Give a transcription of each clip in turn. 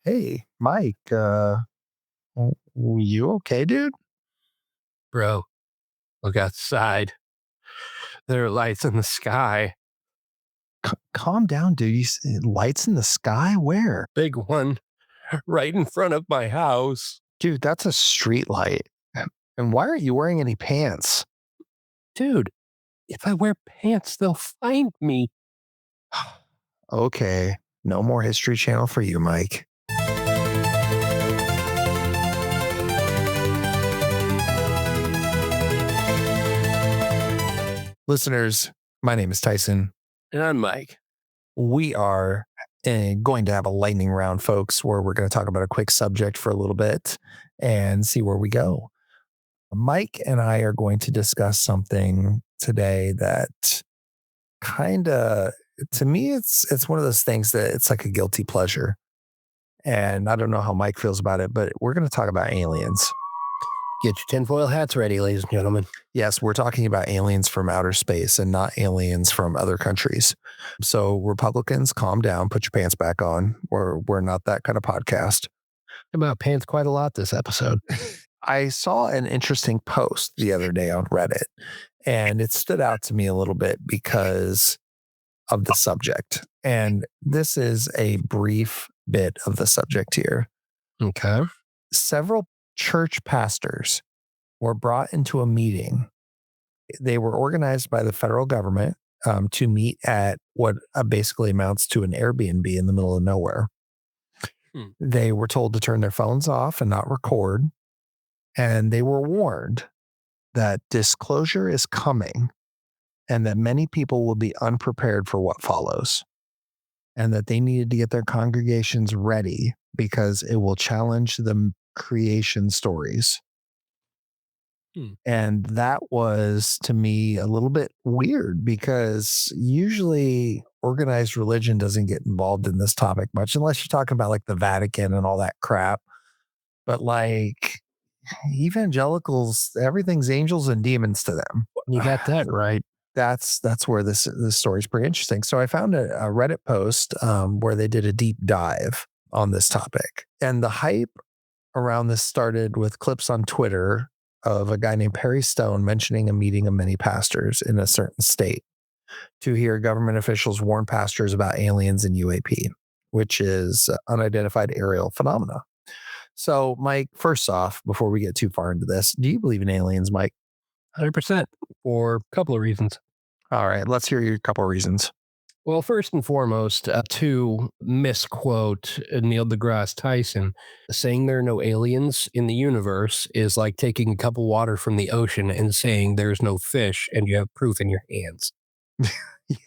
Hey, Mike, you okay, dude? Bro, look outside. There are lights in the sky. Calm down, dude. Lights in the sky? Where? Big one right in front of my house. Dude, that's a street light. And why aren't you wearing any pants? Dude, if I wear pants, they'll find me. Okay, no more History Channel for you, Mike. Listeners, my name is Tyson. And I'm Mike. We are going to have a lightning round, folks, where we're going to talk about a quick subject for a little bit and see where we go. Mike and I are going to discuss something today that kind of, to me, it's one of those things that it's like a guilty pleasure. And I don't know how Mike feels about it, but we're going to talk about aliens. Get your tinfoil hats ready, ladies and gentlemen. Yes, we're talking about aliens from outer space and not aliens from other countries. So Republicans, calm down, put your pants back on. We're not that kind of podcast. About pants quite a lot this episode. I saw an interesting post the other day on Reddit, and it stood out to me a little bit because of the subject. And this is a brief bit of the subject here. Okay. Several church pastors were brought into a meeting. They were organized by the federal government to meet at what basically amounts to an Airbnb in the middle of nowhere. They were told to turn their phones off and not record. And they were warned that disclosure is coming and that many people will be unprepared for what follows, and that they needed to get their congregations ready because it will challenge the creation stories. And that was, to me, a little bit weird because usually organized religion doesn't get involved in this topic much unless you're talking about like the Vatican and all that crap. But like evangelicals, everything's angels and demons to them. You got that right. That's where this story is pretty interesting. So I found a Reddit post where they did a deep dive on this topic, and the hype around this started with clips on Twitter of a guy named Perry Stone mentioning a meeting of many pastors in a certain state to hear government officials warn pastors about aliens and UAP, which is unidentified aerial phenomena. So, Mike, first off, before we get too far into this, do you believe in aliens, Mike? 100% for a couple of reasons. All right, let's hear your couple of reasons. Well, first and foremost, to misquote Neil deGrasse Tyson, saying there are no aliens in the universe is like taking a cup of water from the ocean and saying there's no fish and you have proof in your hands.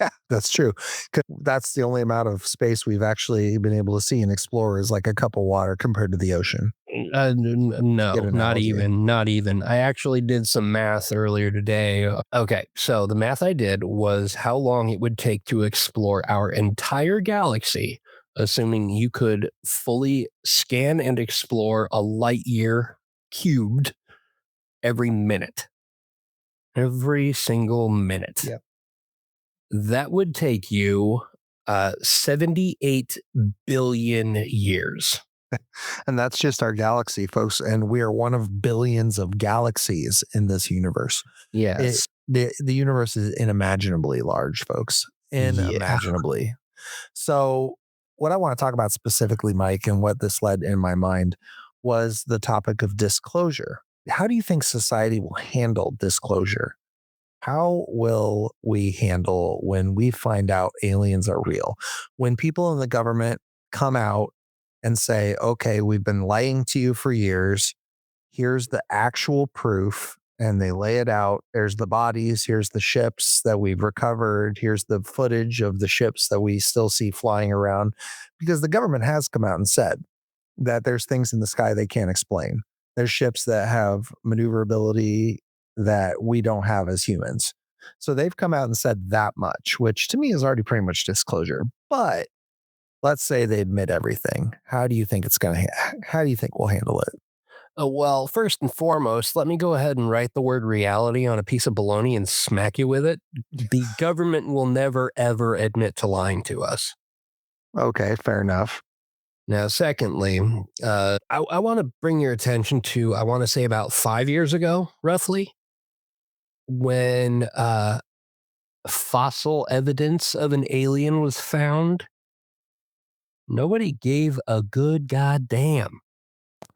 Yeah, that's true. 'Cause that's the only amount of space we've actually been able to see and explore is like a cup of water compared to the ocean. No, Good not analogy. even. I actually did some math earlier today. Okay, so the math I did was how long it would take to explore our entire galaxy, assuming you could fully scan and explore a light year cubed every minute. Every single minute. Yep. That would take you 78 billion years. And that's just our galaxy, folks. And we are one of billions of galaxies in this universe. Yes. The universe is unimaginably large, folks. Unimaginably. So, what I want to talk about specifically, Mike, and what this led in my mind was the topic of disclosure. How do you think society will handle disclosure? How will we handle when we find out aliens are real? When people in the government come out and say, okay, we've been lying to you for years. Here's the actual proof. And they lay it out. There's the bodies. Here's the ships that we've recovered. Here's the footage of the ships that we still see flying around. Because the government has come out and said that there's things in the sky they can't explain. There's ships that have maneuverability that we don't have as humans. So they've come out and said that much, which to me is already pretty much disclosure. But let's say they admit everything. How do you think how do you think we'll handle it? Well, first and foremost, let me go ahead and write the word reality on a piece of bologna and smack you with it. The government will never, ever admit to lying to us. Okay, fair enough. Now, secondly, I want to bring your attention to, I want to say about 5 years ago, roughly, when fossil evidence of an alien was found. Nobody gave a good goddamn.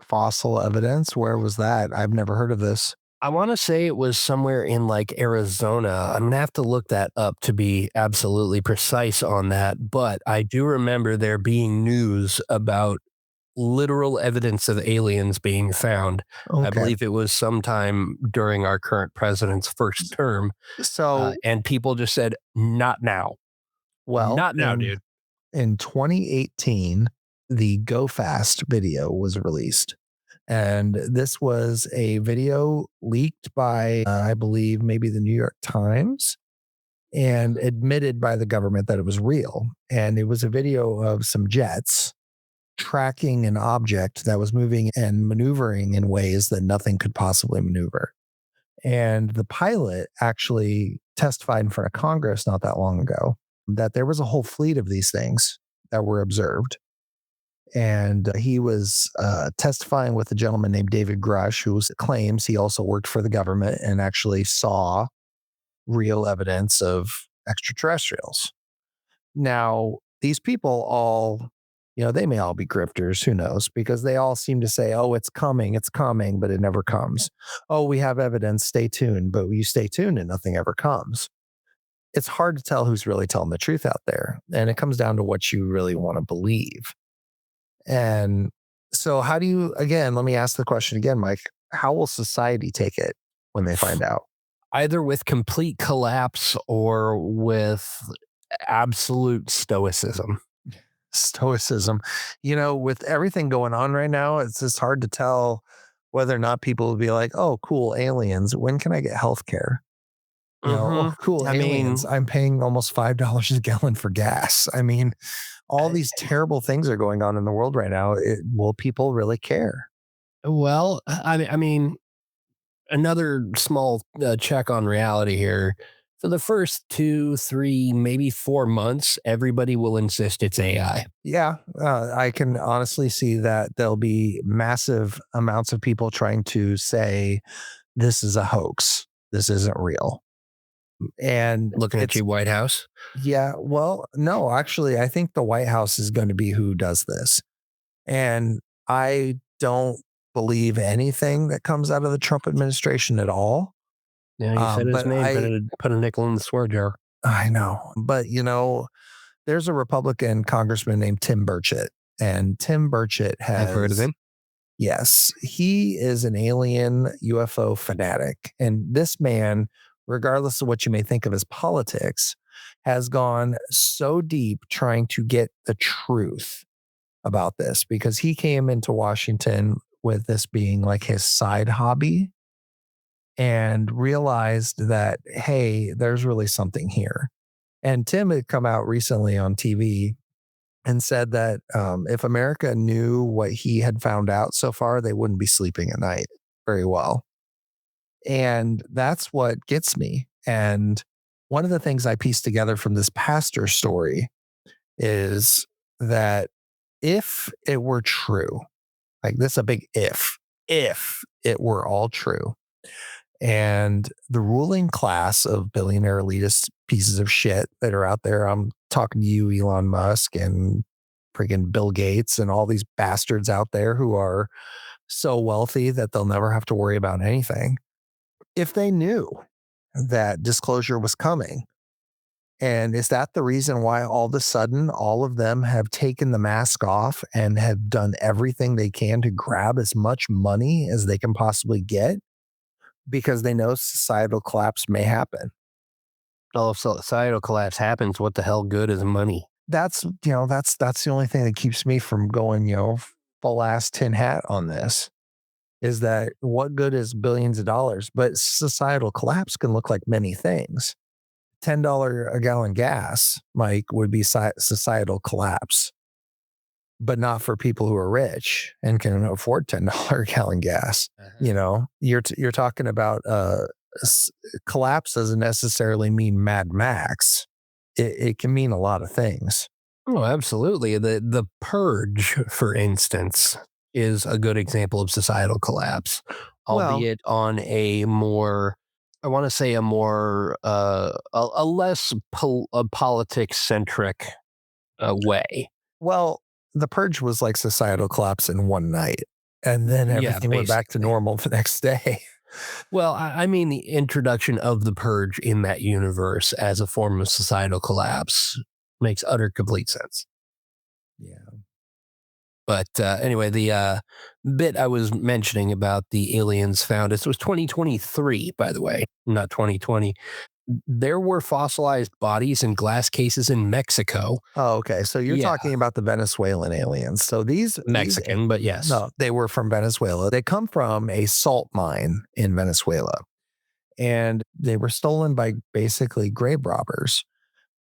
Fossil evidence? Where was that? I've never heard of this. I want to say it was somewhere in like Arizona. I'm going to have to look that up to be absolutely precise on that. But I do remember there being news about literal evidence of aliens being found. I Okay. believe it was sometime during our current president's first term. So, And people just said, not now. well, Not now, dude. in 2018, the Go Fast video was released. And this was a video leaked by, I believe, maybe the New York Times and admitted by the government that it was real. And it was a video of some jets tracking an object that was moving and maneuvering in ways that nothing could possibly maneuver. And the pilot actually testified in front of Congress not that long ago that there was a whole fleet of these things that were observed. And he was testifying with a gentleman named David Grush, who claims he also worked for the government and actually saw real evidence of extraterrestrials. Now, these people all, they may all be grifters, who knows, because they all seem to say, oh, it's coming, but it never comes. Oh, we have evidence, stay tuned, but you stay tuned and nothing ever comes. It's hard to tell who's really telling the truth out there. And it comes down to what you really want to believe. And so, how do you, again, let me ask the question again, Mike, how will society take it when they find out? Either with complete collapse or with absolute stoicism. Stoicism. With everything going on right now, it's just hard to tell whether or not people will be like, oh, cool, aliens. When can I get health care? Oh, cool, I aliens. mean, I'm paying almost $5 a gallon for gas. I mean, all these terrible things are going on in the world right now. Will people really care? well, I mean, another small check on reality here. For the first 2, 3, maybe 4 months, everybody will insist it's AI. Yeah, I can honestly see that there'll be massive amounts of people trying to say this is a hoax. This isn't real. And Looking at it's, you, White House. yeah, well, no, actually, I think the White House is going to be who does this. And I don't believe anything that comes out of the Trump administration at all. Yeah, you said his But name. Put a nickel in the swear jar. I know, but there's a Republican congressman named Tim Burchett, and Tim Burchett I've heard of has, him. yes, he is an alien UFO fanatic. And this man, regardless of what you may think of his politics, has gone so deep trying to get the truth about this because he came into Washington with this being like his side hobby and realized that, hey, there's really something here. And Tim had come out recently on TV and said that if America knew what he had found out so far, they wouldn't be sleeping at night very well. And that's what gets me. And one of the things I pieced together from this pastor story is that if it were true, like this is a big if it were all true, and the ruling class of billionaire elitist pieces of shit that are out there, I'm talking to you, Elon Musk, and freaking Bill Gates, and all these bastards out there who are so wealthy that they'll never have to worry about anything. If they knew that disclosure was coming, and is that the reason why all of a sudden all of them have taken the mask off and have done everything they can to grab as much money as they can possibly get? Because they know societal collapse may happen. Well, if societal collapse happens, what the hell good is money? That's the only thing that keeps me from going, full ass tin hat on this is that what good is billions of dollars? But societal collapse can look like many things. $10 a gallon gas, Mike, would be societal collapse, but not for people who are rich and can afford $10 a gallon gas. You're talking about collapse doesn't necessarily mean Mad Max. It can mean a lot of things. Oh, absolutely. The purge, for instance, is a good example of societal collapse, Well, albeit on a more, I want to say a more a less a politics centric way. well, the purge was like societal collapse in one night, and then Yeah, everything went back to basically. normal the next day. Well, I mean the introduction of the purge in that universe as a form of societal collapse makes utter complete sense. Yeah. But anyway, the bit I was mentioning about the aliens found, this was 2023, by the way, not 2020. There were fossilized bodies in glass cases in Mexico. Oh, okay. So you're Yeah, talking about the Venezuelan aliens. So Mexican, but yes. no, they were from Venezuela. They come from a salt mine in Venezuela, and they were stolen by basically grave robbers.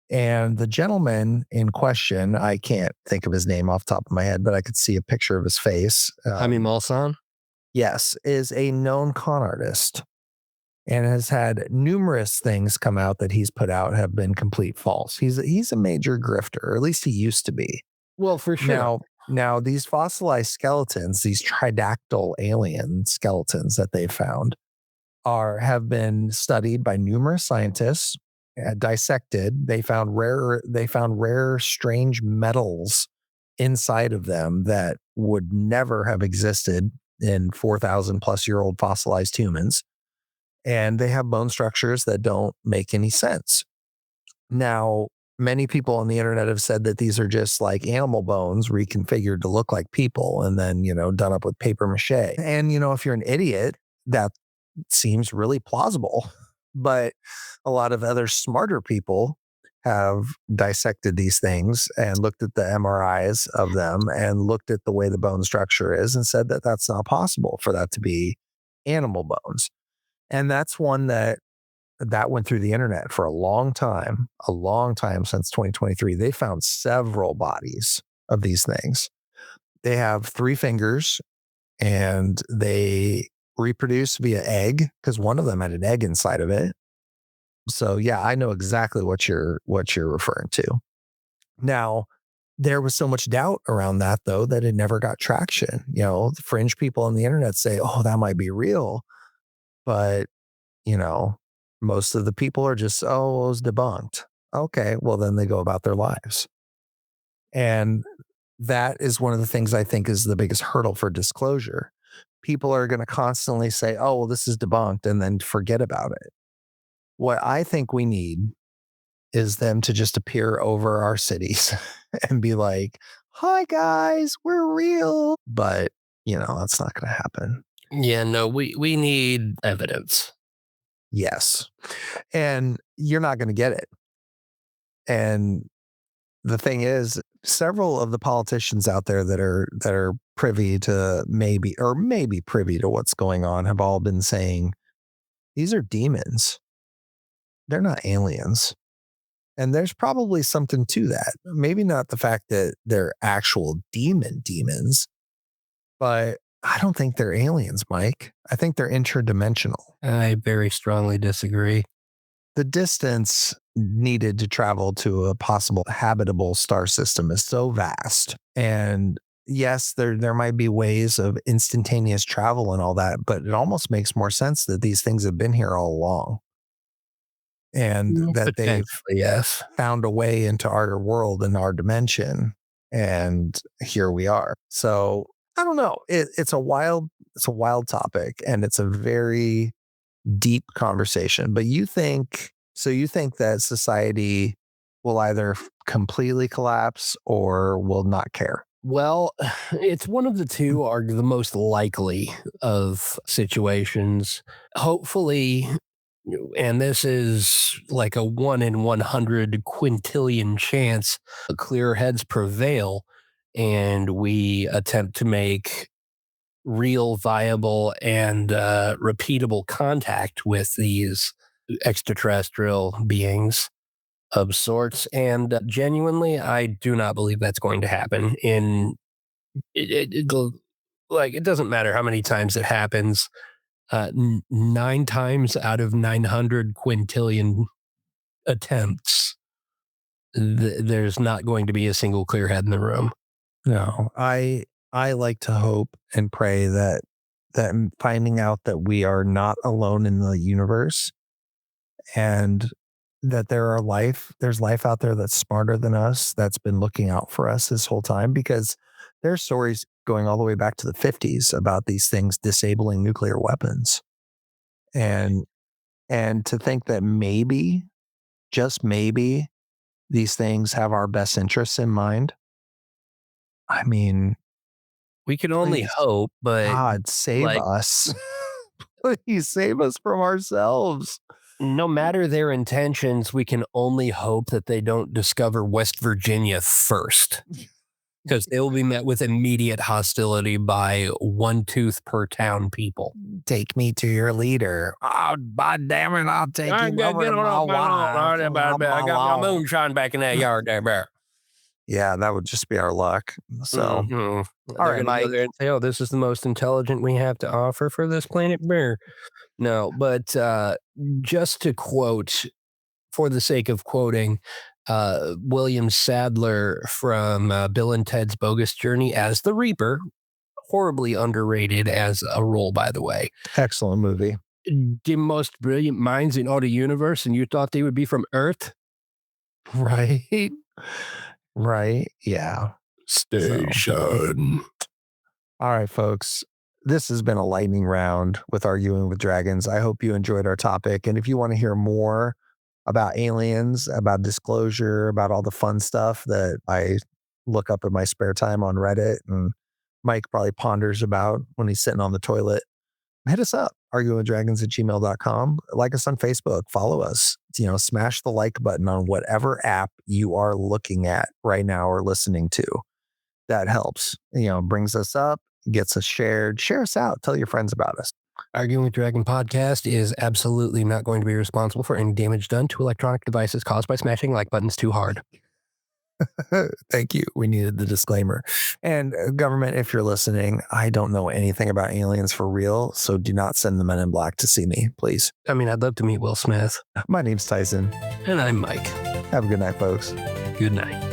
And the gentleman in question, I can't think of his name off the top of my head, but I could see a picture of his face. Jaime Malsan? Yes, is a known con artist and has had numerous things come out that he's put out have been complete false. He's a major grifter, or at least he used to be. Well, for sure. Now these fossilized skeletons, these tridactyl alien skeletons that they found are have been studied by numerous scientists, dissected. They found rare strange metals inside of them that would never have existed in 4,000 plus year old fossilized humans, and they have bone structures that don't make any sense. Now, many people on the internet have said that these are just like animal bones reconfigured to look like people and then, done up with paper mache. And, if you're an idiot, that seems really plausible. But a lot of other smarter people have dissected these things and looked at the MRIs of them and looked at the way the bone structure is and said that that's not possible for that to be animal bones. And that's one that went through the internet for a long time since 2023. They found several bodies of these things. They have three fingers and they reproduce via egg because one of them had an egg inside of it. So yeah, I know exactly what you're referring to. Now, there was so much doubt around that though that it never got traction. The fringe people on the internet say, "Oh, that might be real," but you know, most of the people are just, "Oh, it was debunked." Okay, well, then they go about their lives. And that is one of the things I think is the biggest hurdle for disclosure. People are going to constantly say, "Oh, well, this is debunked," and then forget about it. What I think we need is them to just appear over our cities and be like, "Hi, guys, we're real." But, that's not going to happen. Yeah, no, we need evidence. Yes. And you're not going to get it. And the thing is, several of the politicians out there that are privy to maybe privy to what's going on have all been saying these are demons. They're not aliens. And there's probably something to that. Maybe not the fact that they're actual demons, but I don't think they're aliens, Mike. I think they're interdimensional. I very strongly disagree. The distance needed to travel to a possible habitable star system is so vast. And yes, there might be ways of instantaneous travel and all that, but it almost makes more sense that these things have been here all along and that they've Potentially, yes. found a way into our world and our dimension. And here we are. So I don't know. It's a wild topic and it's a very deep conversation. But you think that society will either completely collapse or will not care? Well, it's one of the two are the most likely of situations. Hopefully, and this is like a 1 in 100 quintillion chance, clearer heads prevail and we attempt to make real, viable, and repeatable contact with these extraterrestrial beings of sorts. And genuinely, I do not believe that's going to happen. Like it doesn't matter how many times it happens. 9 times out of 900 quintillion attempts, there's not going to be a single clear head in the room. No, I like to hope and pray that finding out that we are not alone in the universe, and that there's life out there that's smarter than us, that's been looking out for us this whole time, because there's stories going all the way back to the 50s about these things disabling nuclear weapons. And to think that maybe, just maybe, these things have our best interests in mind. I mean, We can only please, hope, but God, save like, us. Please save us from ourselves. no matter their intentions, we can only hope that they don't discover West Virginia first, because they will be met with immediate hostility by one tooth per town people. Take me to your leader. Oh, God damn it, I'll take I you got over to my wife. I got my moonshine back in that yard there, bear. Yeah, that would just be our luck. So, All right, right, Mike. go there and say, "Oh, this is the most intelligent we have to offer for this planet, bear." No, but just to quote, for the sake of quoting, William Sadler from Bill and Ted's Bogus Journey as the Reaper, horribly underrated as a role, by the way. Excellent movie. The most brilliant minds in all the universe, and you thought they would be from Earth? Right. Right. Yeah. Station. All right, folks. This has been a lightning round with Arguing with Dragons. I hope you enjoyed our topic. And if you want to hear more about aliens, about disclosure, about all the fun stuff that I look up in my spare time on Reddit and Mike probably ponders about when he's sitting on the toilet, hit us up, arguingwithdragons@gmail.com. Like us on Facebook, follow us, smash the like button on whatever app you are looking at right now or listening to. That helps, brings us up, gets us shared. Share us out. Tell your friends about us. Arguing with Dragon podcast is absolutely not going to be responsible for any damage done to electronic devices caused by smashing like buttons too hard. Thank you. We needed the disclaimer. And government, if you're listening, I don't know anything about aliens for real, so do not send the Men in Black to see me, please. I mean, I'd love to meet Will Smith. My name's Tyson. And I'm Mike. Have a good night, folks. Good night.